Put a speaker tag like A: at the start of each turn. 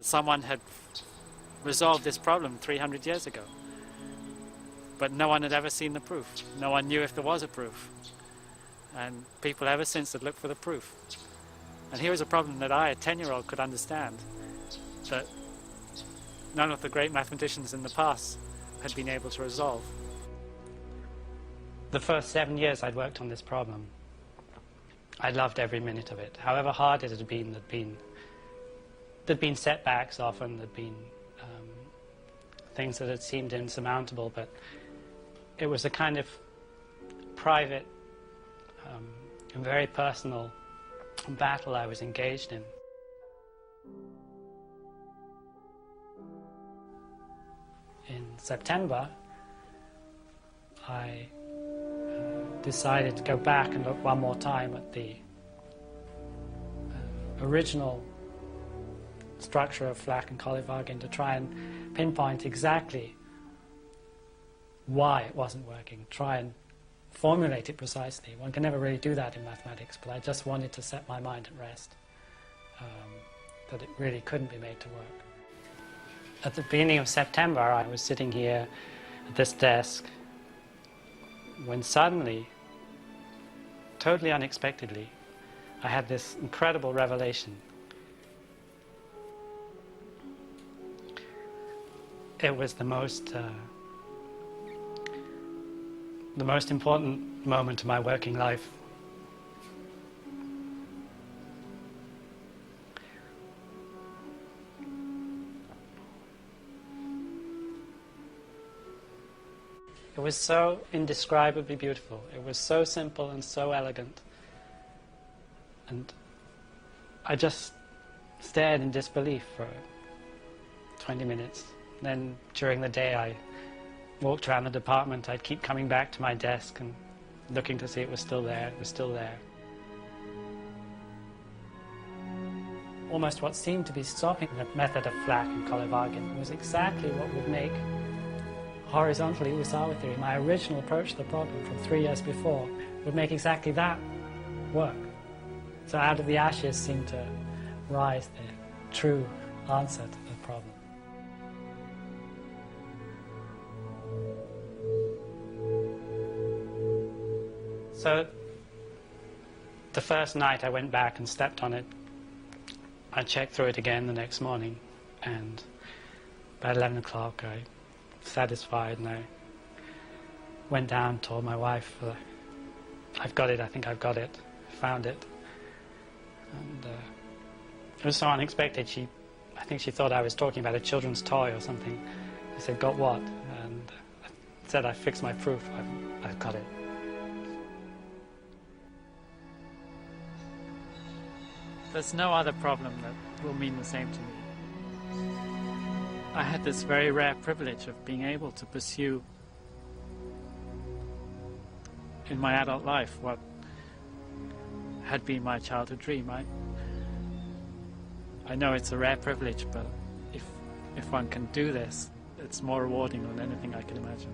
A: Someone had resolved this problem 300 years ago, but no one had ever seen the proof. No one knew if there was a proof. And people ever since had looked for the proof. And here was a problem that I, a 10-year-old, could understand, that none of the great mathematicians in the past had been able to resolve. The first 7 years I'd worked on this problem, I loved every minute of it. However hard it had been, there'd been setbacks often, there'd been things that had seemed insurmountable, but it was a kind of private and very personal battle I was engaged in. In September, I decided to go back and look one more time at the original structure of Flack and Kolyvagin to try and pinpoint exactly why it wasn't working, try and formulate it precisely. One can never really do that in mathematics, but I just wanted to set my mind at rest, that it really couldn't be made to work. At the beginning of September, I was sitting here at this desk when suddenly, totally unexpectedly, I had this incredible revelation. It was the most important moment of my working life. It was so indescribably beautiful. It was so simple and so elegant. And I just stared in disbelief for 20 minutes. Then during the day I walked around the department. I'd keep coming back to my desk and looking to see it was still there. It was still there. Almost what seemed to be stopping the method of Flack and Kolyvagin was exactly what would make horizontal Iwasawa theory, my original approach to the problem from 3 years before, would make exactly that work. So out of the ashes seemed to rise the true answer to the problem. So the first night I went back and stepped on it. I checked through it again the next morning, and about 11 o'clock I was satisfied, and I went down, told my wife, I've got it, I think I've got it, found it. And it was so unexpected. I think she thought I was talking about a children's toy or something. I said, got what? And I said, I fixed my proof, I've got it. There's no other problem that will mean the same to me. I had this very rare privilege of being able to pursue in my adult life what had been my childhood dream. I know it's a rare privilege, but if one can do this, it's more rewarding than anything I can imagine.